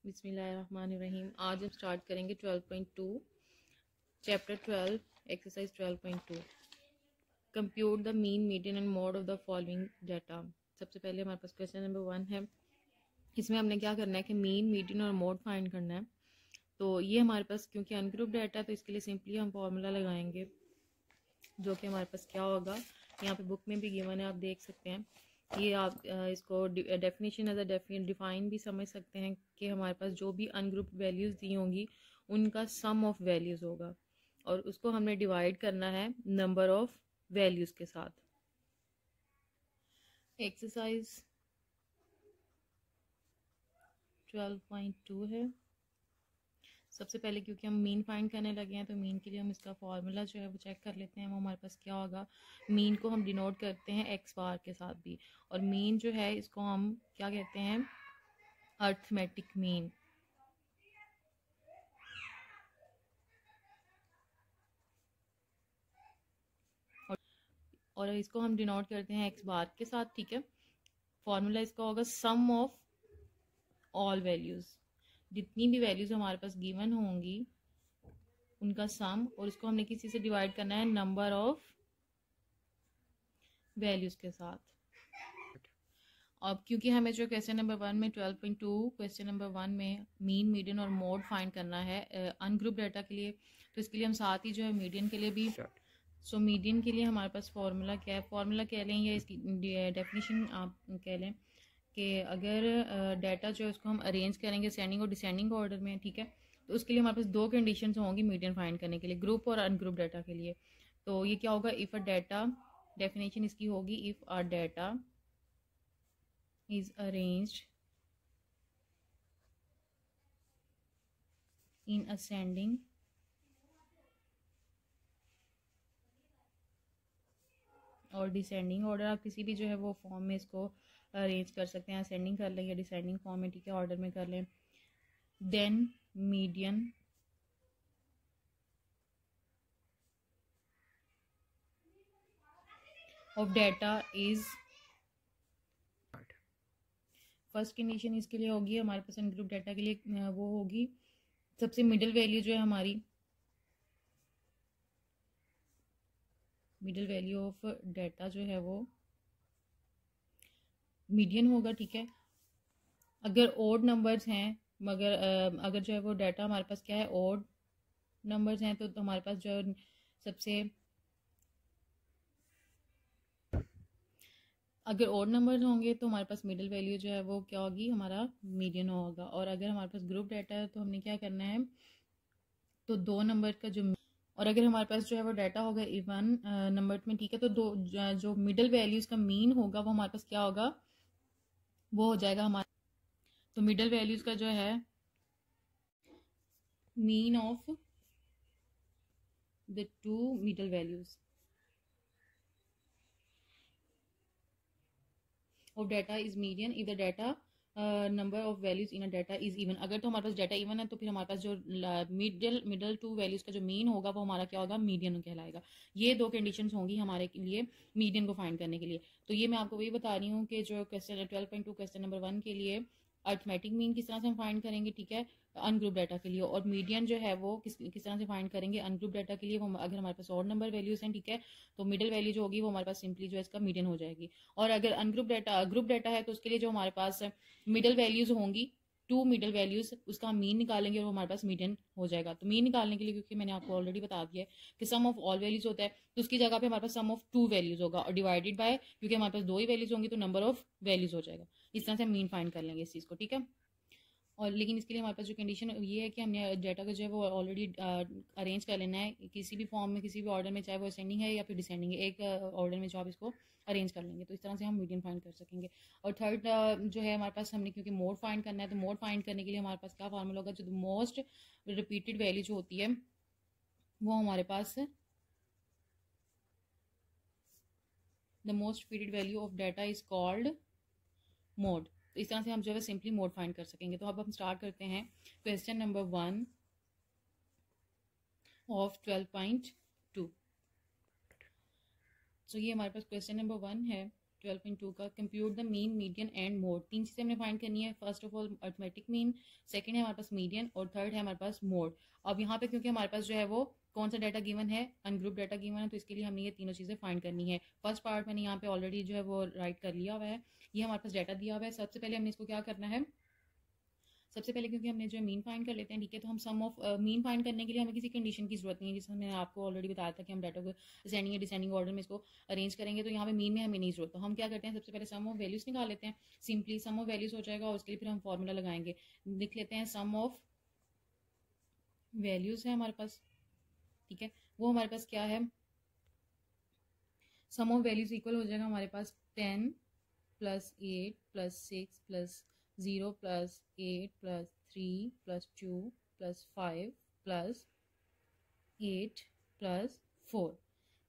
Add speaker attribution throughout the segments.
Speaker 1: बिस्मिल्लाहिर्रहमानिर्रहीम। आज हम स्टार्ट करेंगे 12.2 chapter 12 exercise 12.2 compute the mean median and mode of the following data. सबसे पहले हमारे पास क्वेश्चन नंबर 1 है। इसमें हमने क्या करना है कि मीन मीडियन और मोड फाइंड करना है। तो ये हमारे पास क्योंकि अनग्रुप डाटा है तो इसके लिए सिंपली हम फॉर्मूला लगाएंगे जो कि हमारे पास क्या होगा, यहाँ पे बुक में भी गिवन है, आप देख सकते हैं। ये आप इसको डेफिनेशन एज अ डिफाइन भी समझ सकते हैं कि हमारे पास जो भी अनग्रुप वैल्यूज़ दी होंगी उनका सम ऑफ वैल्यूज़ होगा और उसको हमने डिवाइड करना है नंबर ऑफ वैल्यूज़ के साथ। एक्सरसाइज 12.2 है। सबसे पहले क्योंकि हम मीन फाइंड करने लगे हैं तो मीन के लिए हम इसका फॉर्मूला जो है वो चेक कर लेते हैं। वो हमारे पास क्या होगा, मीन को हम डिनोट करते हैं एक्स बार के साथ भी, और मीन जो है इसको हम क्या कहते हैं, अर्थमेटिक मीन। और इसको हम डिनोट करते हैं एक्स बार के साथ, ठीक है। फॉर्मूला इसका होगा सम ऑफ ऑल वैल्यूज, जितनी भी वैल्यूज हमारे पास गिवन होंगी उनका सम, और इसको हमने किसी से डिवाइड करना है नंबर ऑफ वैल्यूज के साथ। अब क्योंकि हमें जो क्वेश्चन नंबर 1 में 12.2 क्वेश्चन नंबर 1 में मीन मीडियन और मोड फाइंड करना है अनग्रुप डाटा के लिए, तो इसके लिए हम साथ ही जो है मीडियन के लिए भी, सो मीडियन के लिए हमारे पास फॉर्मूला क्या है, फॉर्मूला कह लें या इसकी डेफिनेशन आप कह लें कि अगर डाटा जो है उसको हम अरेंज करेंगे असेंडिंग और डिसेंडिंग ऑर्डर में, ठीक है, तो उसके लिए हमारे पास दो कंडीशन होंगी मीडियन फाइंड करने के लिए, ग्रुप और अनग्रुप डाटा के लिए। तो ये क्या होगा, इफ़ अ डाटा, डेफिनेशन इसकी होगी if a data is arranged in ascending और डिसेंडिंग ऑर्डर, आप किसी भी जो है वो फॉर्म में इसको अरेंज कर सकते हैं, असेंडिंग कर लें या डिसेंडिंग फॉर्म में, ठीक है, ऑर्डर में कर लें। Then median of data is, first condition इसके लिए होगी हमारे पास अनग्रुप डाटा के लिए, वो होगी सबसे मिडिल वैल्यू जो है हमारी, मिडिल वैल्यू ऑफ डाटा जो है वो मीडियन होगा, ठीक है। अगर ओड नंबर्स हैं, मगर अगर जो है वो डाटा हमारे पास क्या है, ओड नंबर्स हैं, तो हमारे पास जो सबसे, अगर ओड नंबर्स होंगे तो हमारे पास मिडिल वैल्यू जो है वो क्या होगी, हमारा मीडियन होगा। और अगर हमारे पास ग्रुप डाटा है तो हमने क्या करना है, तो दो नंबर का जो, और अगर हमारे पास जो है वो डाटा होगा इवन नंबर में, ठीक है, तो दो जो मिडिल वैल्यूज का मीन होगा वो हमारे पास क्या होगा, वो हो जाएगा हमारा, तो मिडिल वैल्यूज का जो है mean of the two middle values of data is median if the data number of values in a data is even. अगर तो हमारे पास डाटा इवन है तो फिर हमारे पास जो मिडल टू वैल्यूज का जो मीन होगा वो हमारा क्या होगा, मीडियन कहलाएगा। ये दो कंडीशंस होंगी हमारे लिए मीडियन को फाइंड करने के लिए। तो ये मैं आपको वही बता रही हूँ कि जो क्वेश्चन 12.2 क्वेश्चन नंबर 1 के लिए अर्थमेटिक मीन किस तरह से हम फाइंड करेंगे, ठीक है, अनग्रुप डाटा के लिए, और मीडियन जो है वो किस तरह से फाइंड करेंगे अनग्रुप डाटा के लिए, वो अगर हमारे पास ऑड नंबर वैल्यूज हैं, ठीक है, तो मिडिल वैल्यू जो होगी वो हमारे पास सिंपली जो है इसका मीडियन हो जाएगी। और अगर अनग्रुप डाटा ग्रुप डाटा है तो उसके लिए जो हमारे पास मिडिल वैल्यूज होंगी, टू मिडिल वैल्यूज, उसका मीन निकालेंगे और वो हमारे पास मीडियन हो जाएगा। तो मीन निकालने के लिए, क्योंकि मैंने आपको ऑलरेडी बता दिया है कि सम ऑफ ऑल वैल्यूज होता है, तो उसकी जगह पे हमारे पास सम ऑफ टू वैल्यूज होगा और डिवाइडेड बाय, क्योंकि हमारे पास दो ही वैल्यूज होंगी तो नंबर ऑफ वैल्यूज हो जाएगा। इस तरह से हम मीन फाइंड कर लेंगे इस चीज को, ठीक है। और लेकिन इसके लिए हमारे पास जो कंडीशन ये है कि हमने डाटा को जो है वो ऑलरेडी अरेंज कर लेना है किसी भी फॉर्म में, किसी भी ऑर्डर में, चाहे वो असेंडिंग है या फिर डिसेंडिंग है, एक ऑर्डर में जो आप इसको अरेंज कर लेंगे तो इस तरह से हम मीडियन फाइंड कर सकेंगे। और थर्ड जो है हमारे पास, हमने क्योंकि मोड फाइंड करना है तो मोड फाइंड करने के लिए हमारे पास क्या फार्मूला होगा, जो मोस्ट रिपीटेड वैल्यू जो होती है वो हमारे पास, the most repeated value of data is called mode. तो इस तरह से हम जो है सिंपली मोड फाइंड कर सकेंगे। तो अब हम स्टार्ट करते हैं क्वेश्चन नंबर 1 ऑफ 12.2। तो ये हमारे पास क्वेश्चन नंबर 1 है 12.2 का compute the mean, median and mode, 3 चीज़ें हमने फाइंड करनी है। First of all arithmetic mean, second है हमारे पास मीडियन, और थर्ड है हमारे पास मोड। अब यहाँ पे क्योंकि हमारे पास जो है वो कौन सा डाटा गिवन है, अनग्रुप डाटा गिवन है, तो इसके लिए हमने ये तीनों चीज़ें फाइंड करनी है। फर्स्ट पार्ट मैंने यहाँ पे ऑलरेडी जो है वो राइट कर लिया हुआ है। ये हमारे पास डाटा दिया हुआ है। सबसे पहले हमने इसको क्या करना है, सबसे पहले क्योंकि हमने जो मीन फाइंड कर लेते हैं, ठीक है, तो हम सम ऑफ मीन फाइंड करने के लिए हमें किसी कंडीशन की जरूरत नहीं है, जिसमें मैंने आपको ऑलरेडी बताया था कि हम डाटा को असेंडिंग या डिसेंडिंग ऑर्डर में इसको अरेंज करेंगे, तो यहाँ पे मीन में हमें नहीं जरूरत। तो हम क्या करते हैं, सबसे पहले सम ऑफ वैल्यूज निकाल लेते हैं। सिंपली सम ऑफ वैल्यूज हो जाएगा और उसके लिए फिर हम फॉर्मूला लगाएंगे। लिख लेते हैं सम ऑफ वैल्यूज है हमारे पास, ठीक है, वो हमारे पास क्या है, सम ऑफ वैल्यूज इक्वल हो जाएगा हमारे पास 10 + 8 + 6 + 0 + 8 + 3 + 2 + 5 + 8 + 4,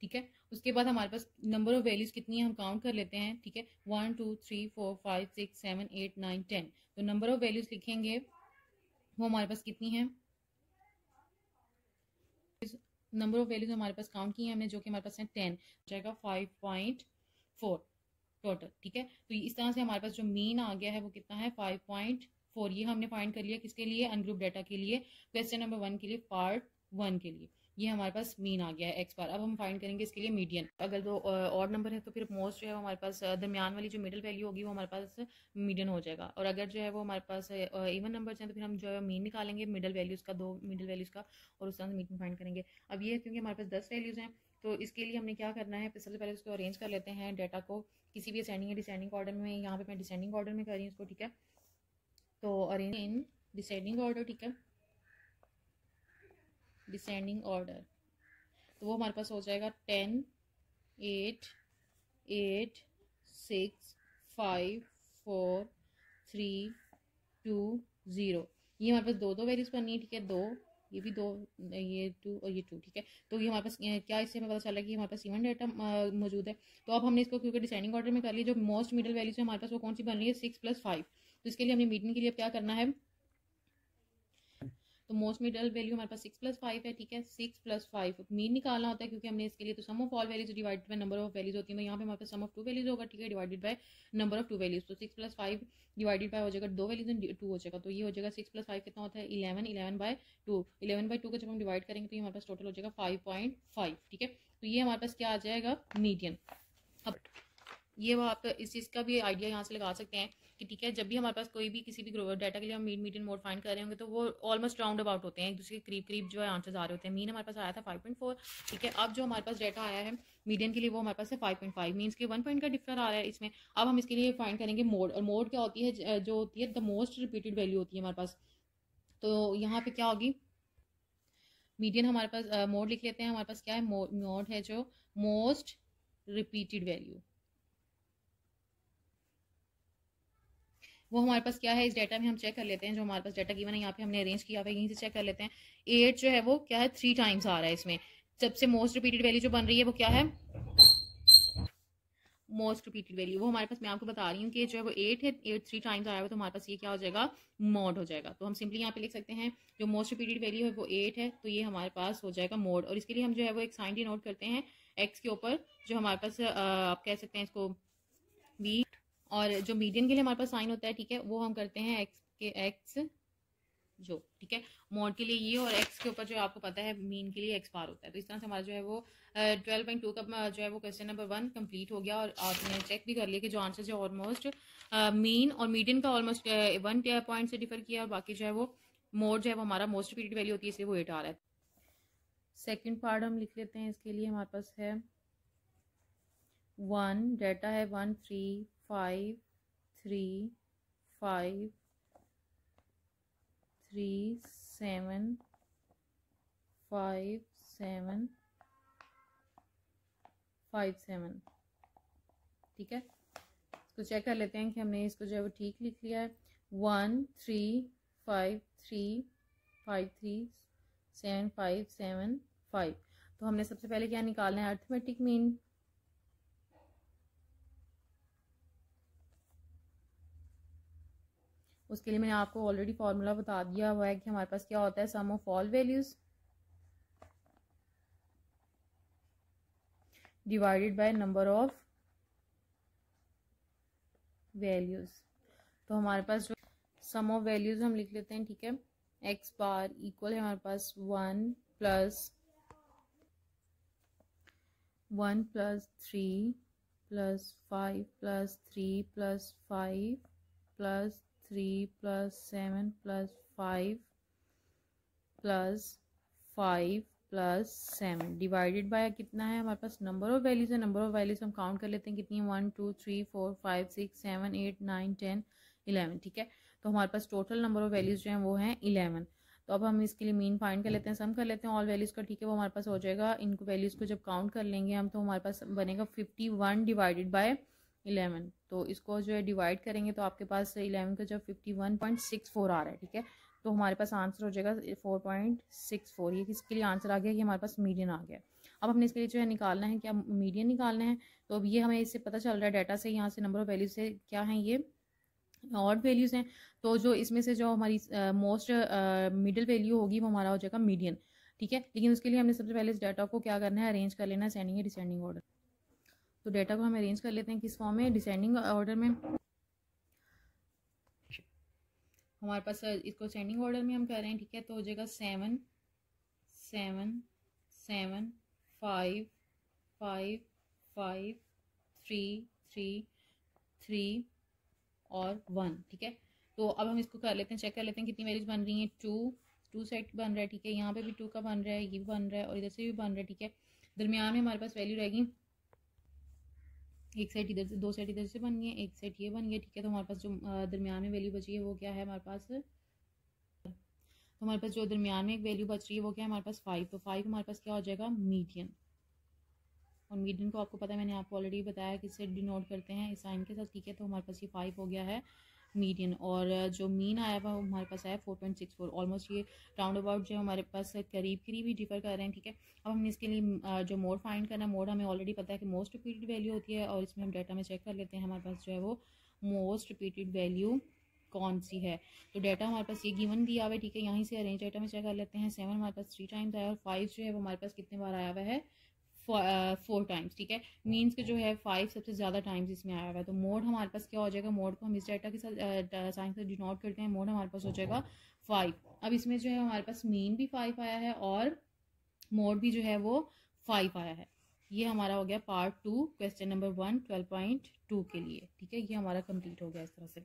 Speaker 1: ठीक है। उसके बाद हमारे पास नंबर ऑफ वैल्यूज कितनी है हम काउंट कर लेते हैं, ठीक है, 1 2 3 4 5 6 7 8 9 10। तो नंबर ऑफ वैल्यूज लिखेंगे वो हमारे पास कितनी है, नंबर ऑफ वैल्यूज हमारे पास काउंट की है हमने, जो कि हमारे पास है 10, हो जाएगा 5.4 टोटल, ठीक है। तो इस तरह से हमारे पास जो मीन आ गया है वो कितना है 5.4। ये हमने फाइंड कर लिया किसके लिए, अनग्रुप डाटा के लिए, क्वेश्चन नंबर 1 के लिए, पार्ट 1 के लिए। ये हमारे पास मीन आ गया है एक्स बार। अब हम फाइंड करेंगे इसके लिए मीडियन। अगर तो ऑड नंबर है तो फिर मोस्ट जो है हमारे पास दरमियान वाली जो मिडिल वैल्यू होगी वो हमारे पास मीडियन हो जाएगा। और अगर जो है वो हमारे पास इवन नंबर हैं तो फिर हम जो है मीन निकालेंगे मिडिल वैल्यूज़ का, 2 मिडिल वैल्यूज़ का, और उस तरह से मीडियन फाइंड करेंगे। अब ये क्योंकि हमारे पास 10 वैल्यूज़ हैं तो इसके लिए हमने क्या करना है, सबसे पहले उसको अरेंज कर लेते हैं डाटा को किसी भी असेंडिंग या डिसेंडिंग ऑर्डर में। यहाँ पे मैं डिसेंडिंग ऑर्डर में कर रही हूँ इसको, ठीक है। तो अरेंज इन डिसेंडिंग ऑर्डर, ठीक है, डिसेंडिंग ऑर्डर। तो वो हमारे पास हो जाएगा 10 8 8 6 5 4 3 2 0। ये हमारे पास दो वैल्यूज करनी है, ठीक है, दो, ये भी 2, ये 2 और ये 2, ठीक है। तो ये हमारे पास क्या, इससे हमें पता चला कि हमारे पास इवन डाटा मौजूद है। तो अब हमने इसको क्योंकि डिसेंडिंग ऑर्डर में कर लिया, जो मोस्ट मिडिल वैल्यूज है हमारे पास वो कौन सी बन रही है, 6 + 5। तो इसके लिए हमने मीडियन के लिए क्या करना है, तो मोस्ट मिडिल वैल्यू हमारे पास 6 + 5 है, ठीक है। 6 + 5 मीन निकालना होता है क्योंकि हमने इसके लिए तो sum of all values divided by number of values होती है। तो यहाँ पे हमारे पास सम ऑफ 2 वैल्यूज होगा, ठीक है, divided by number of 2 values. तो 6 + 5 डिवाइडेड बाय हो जाएगा 2 वैल्यूज एंड 2 हो जाएगा। तो ये हो जाएगा 6 + 5 कितना होता है 11, 11/2। 11/2 का जब हम डिवाइड करेंगे तो ये हमारे पास टोटल हो जाएगा 5.5, ठीक है। तो ये हमारे पास क्या आ जाएगा, मीडियन। अब ये वो आप इस चीज़ का भी आइडिया यहाँ से लगा सकते हैं कि ठीक है, जब भी हमारे पास कोई भी किसी भी डाटा के लिए हम मीडियन मोड फाइंड कर रहे होंगे तो वो ऑलमोस्ट राउंड अबाउट होते हैं, एक दूसरे के करीब करीब जो है आंसर्स आ रहे होते हैं। मीन हमारे पास आया था 5.4, ठीक है। अब जो हमारे पास डाटा आया है मीडियन के लिए वो हमारे पास है 5.5, मीन्स के 1 पॉइंट का डिफर आ रहा है इसमें। अब हम इसके लिए फाइंड करेंगे मोड, और मोड क्या होती है, जो होती है द मोस्ट रिपीटेड वैल्यू होती है हमारे पास। तो यहाँ पे क्या होगी, मीडियन हमारे पास मोड लिख लेते हैं, हमारे पास क्या है, मोड है जो मोस्ट रिपीटेड वैल्यू, वो हमारे पास क्या है, इस डाटा में हम चेक कर लेते हैं। जो हमारे पास डाटा गिवन है यहाँ पे हमने अरेंज किया हुआ है, यहीं से चेक कर लेते हैं। 8 जो है वो क्या है, 3 टाइम्स आ रहा है इसमें। सबसे मोस्ट रिपीटेड वैल्यू जो बन रही है वो क्या है, मोस्ट रिपीटेड वैल्यू, वो हमारे पास, मैं आपको बता रही हूँ कि जो है वो 8 है, 8 3 टाइम्स आया हुआ, तो हमारे पास ये क्या हो जाएगा, मोड हो जाएगा। तो हम सिंपली यहाँ पे लिख सकते हैं जो मोस्ट रिपीटेड वैल्यू है वो 8 है, तो ये हमारे पास हो जाएगा मोड। और इसके लिए हम जो है वो एक साइन डिनोट करते हैं एक्स के ऊपर, जो हमारे पास आप कह सकते हैं इसको बी, और जो मीडियन के लिए हमारे पास साइन होता है, ठीक है, वो हम करते हैं एक्स के एक्स जो, ठीक है, मोड के लिए ये, और एक्स के ऊपर जो आपको पता है मीन के लिए एक्स बार होता है। तो इस तरह से हमारा जो है वो 12.2 का जो है वो क्वेश्चन नंबर 1 कंप्लीट हो गया। और आपने चेक भी कर लिया कि जो आंसर है ऑलमोस्ट मीन और मीडियन का ऑलमोस्ट 1 पॉइंट से डिफर किया, और बाकी जो है वो मोड जो है वो हमारा मोस्ट रिपीटेड वैल्यू होती है, इसलिए वो 8 आ रहा है। सेकेंड पार्ट हम लिख लेते हैं, इसके लिए हमारे पास है 1 डाटा है 1 3 5 3 5 3 7 5 7 5 7, ठीक है। इसको चेक कर लेते हैं कि हमने इसको जो है वो ठीक लिख लिया है। 1 3 5 3 5 3 7 5 7 5। तो हमने सबसे पहले क्या निकालना है, अर्थमेटिक मीन। उसके लिए मैंने आपको ऑलरेडी फॉर्मूला बता दिया हुआ है कि हमारे पास क्या होता है, sum of all values divided by number of values. तो हमारे पास जो सम ऑफ वैल्यूज़ हम लिख लेते हैं, ठीक है। एक्स बार इक्वल है हमारे पास 1 + 3 + 5 + 3 + 5 + 3 + 7 + 5 + 5 + 7 डिवाइडेड बाय कितना है हमारे पास, नंबर ऑफ वैल्यूज है। नंबर ऑफ वैल्यूज हम काउंट कर लेते हैं कितनी है, 1 2 3 4 5 6 7 8 9 10 11, ठीक है। तो हमारे पास टोटल नंबर ऑफ वैल्यूज जो हैं वो हैं 11। तो अब हम इसके लिए मीन फाइंड कर लेते हैं, सम कर लेते हैं ऑल वैल्यूज का, ठीक है। वो हमारे पास हो जाएगा, इनको वैल्यूज को जब काउंट कर लेंगे हम तो हमारे पास बनेगा 51 डिवाइडेड बाय 11। तो इसको जो है डिवाइड करेंगे तो आपके पास 11 का जब 51.64 आ रहा है, ठीक है। तो हमारे पास आंसर हो जाएगा 4.64। ये किसके लिए आंसर आ गया, ये हमारे पास मीडियन आ गया। अब हमने इसके लिए जो है निकालना है, क्या मीडियन निकालना है। तो अब ये हमें इससे पता चल रहा है डाटा से, यहाँ से नंबर ऑफ वैल्यूज से क्या है, ये ऑड वैल्यूज हैं। तो जो इसमें से जो हमारी मोस्ट मिडिल वैल्यू होगी वो हमारा हो जाएगा मीडियन, ठीक है। लेकिन उसके लिए हमने सबसे पहले इस डाटा को क्या करना है, अरेंज कर लेना है सेंडिंग या डिसेंडिंग ऑर्डर। तो डाटा को हम अरेंज कर लेते हैं किस फॉर्म में, डिसेंडिंग ऑर्डर में। हमारे पास इसको सेंडिंग ऑर्डर में हम कर रहे हैं, ठीक है। तो हो जाएगा 7 7 7 5 5 5 3 3 3 और 1, ठीक है। तो अब हम इसको कर लेते हैं, चेक कर लेते हैं कितनी वैल्यूज बन रही हैं। 2 सेट बन रहा है, ठीक है। यहाँ पे भी 2 का बन रहा है, ये भी बन रहा है और इधर से भी बन रहा है, ठीक है। दरमियान में हमारे पास वैल्यू रहेगी, एक सेट इधर से, 2 सेट इधर से बन गए, एक सेट ये बन गया, ठीक है। तो हमारे पास जो दरमियान में वैल्यू बची है वो क्या है हमारे पास, तो हमारे पास जो दरमियान में एक वैल्यू बच रही है वो क्या है हमारे पास 5। तो 5 हमारे पास क्या हो जाएगा, मीडियन। और मीडियन को आपको पता है, मैंने आपको ऑलरेडी बताया किससे डिनोट करते हैं, इस साइन के साथ, ठीक है। तो हमारे पास ये 5 हो गया है मीडियन। और जो मीन आया हुआ हमारे पास आया 4.64। ऑलमोस्ट ये राउंड अबाउट जो हमारे पास करीब करीब ही डिफर कर रहे हैं, ठीक है। अब हमने इसके लिए जो मोड फाइंड करना है, मोड हमें ऑलरेडी पता है कि मोस्ट रिपीटेड वैल्यू होती है। और इसमें हम डाटा में चेक कर लेते हैं हमारे पास जो है वो मोस्ट रिपीटेड वैल्यू कौन सी है। तो डाटा हमारे पास ये गिवन दिया हुआ है, ठीक है। यहीं से अरेंज डाटा में चेक कर लेते हैं। 7 हमारे पास 3 टाइम्स आया और 5 जो है वो हमारे पास कितने बार आया हुआ है, 4 टाइम्स, ठीक है। मीन्स के जो है 5 सबसे ज़्यादा टाइम्स इसमें आया हुआ है। तो मोड हमारे पास क्या हो जाएगा, मोड को हम इस डाटा के साथ साइन से डिनोट करते हैं। मोड हमारे पास हो जाएगा 5। अब इसमें जो है हमारे पास मीन भी 5 आया है और मोड भी जो है वो 5 आया है। ये हमारा हो गया पार्ट 2 क्वेश्चन नंबर 1 12.2 के लिए, ठीक है। ये हमारा कंप्लीट हो गया इस तरह से।